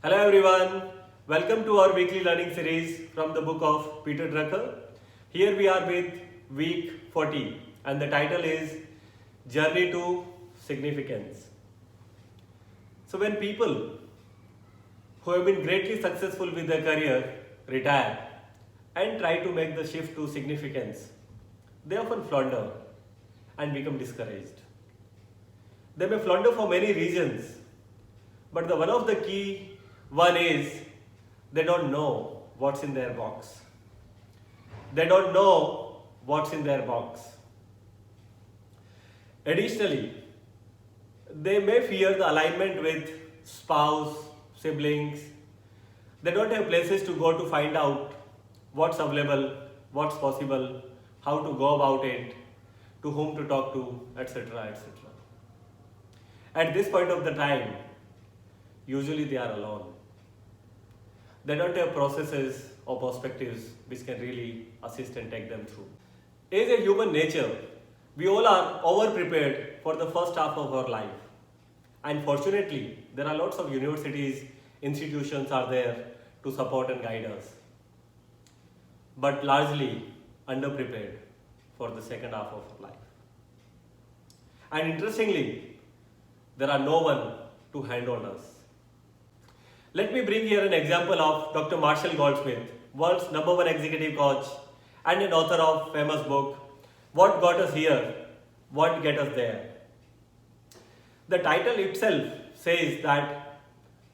Hello everyone, welcome to our weekly learning series from the book of Peter Drucker. Here we are with week 40 and the title is Journey to Significance. So when people who have been greatly successful with their career retire and try to make the shift to significance, they often flounder and become discouraged. They may flounder for many reasons, but the one of the key one is they don't know what's in their box. They don't know what's in their box. Additionally, they may fear the alignment with spouse, siblings. They don't have places to go to find out what's available, what's possible, how to go about it, to whom to talk to, etc. etc. At this point of the time, usually they are alone. They don't have processes or perspectives which can really assist and take them through. As a human nature, we all are over-prepared for the first half of our life. And fortunately, there are lots of universities, institutions are there to support and guide us. But largely underprepared for the second half of our life. And interestingly, there are no one to hand on us. Let me bring here an example of Dr. Marshall Goldsmith, world's #1 executive coach and an author of famous book, What Got Us Here, What Get Us There. The title itself says that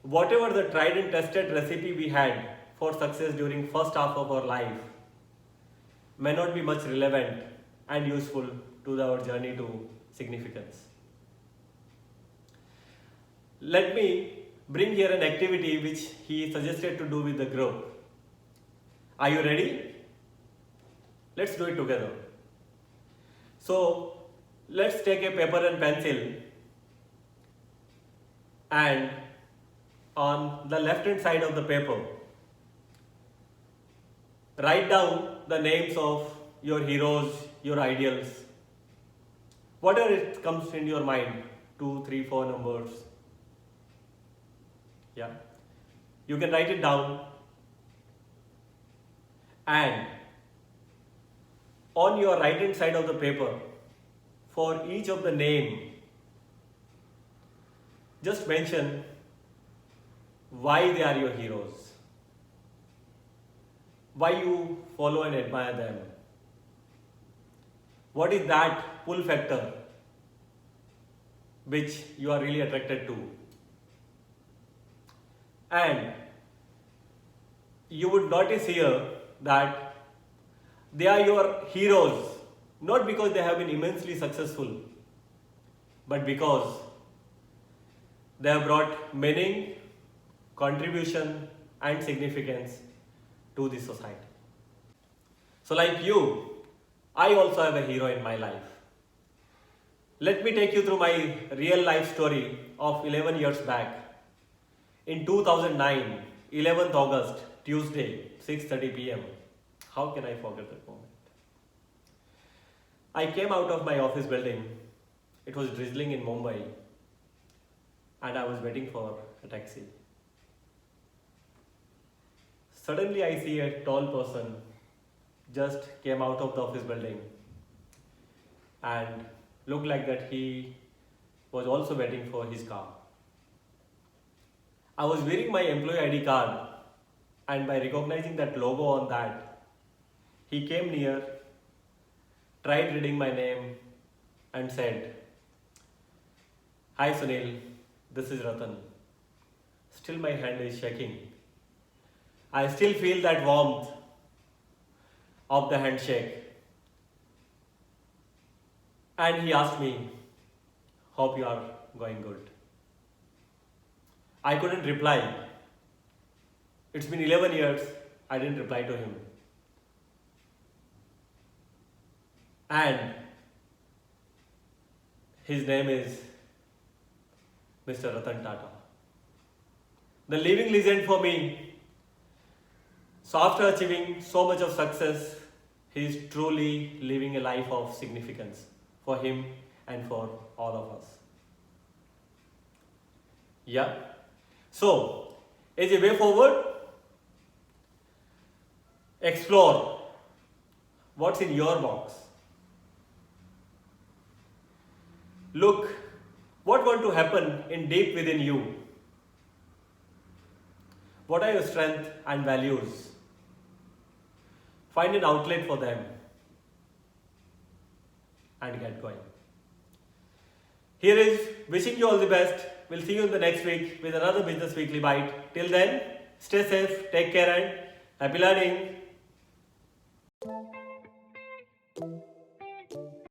whatever the tried and tested recipe we had for success during first half of our life may not be much relevant and useful to our journey to significance. Let me bring here an activity which he suggested to do with the group. Are you ready? Let's do it together. So let's take a paper and pencil and on the left hand side of the paper write down the names of your heroes, your ideals, whatever it comes in your mind, 2, 3, 4 numbers. Yeah, you can write it down and on your right hand side of the paper for each of the name just mention why they are your heroes, why you follow and admire them, what is that pull factor which you are really attracted to. And you would notice here that they are your heroes not because they have been immensely successful, but because they have brought meaning, contribution and significance to the society. So like you, I also have a hero in my life. Let me take you through my real life story of 11 years back. In 2009, 11th August, Tuesday, 6:30 p.m. How can I forget that moment? I came out of my office building. It was drizzling in Mumbai and I was waiting for a taxi. Suddenly I see a tall person just came out of the office building and looked like that he was also waiting for his car. I was wearing my employee ID card and by recognizing that logo on that, he came near, tried reading my name and said, "Hi Sunil, this is Ratan." Still my hand is shaking. I still feel that warmth of the handshake. And he asked me, "Hope you are going good." I couldn't reply. It's been 11 years, I didn't reply to him. And his name is Mr. Ratan Tata. The living legend for me. So after achieving so much of success, he is truly living a life of significance for him and for all of us. Yeah. So, is a way forward. Explore what's in your box. Look what want to happen in deep within you. What are your strengths and values? Find an outlet for them and get going. Here is wishing you all the best. We'll see you in the next week with another Business Weekly Bite. Till then, stay safe, take care, and happy learning.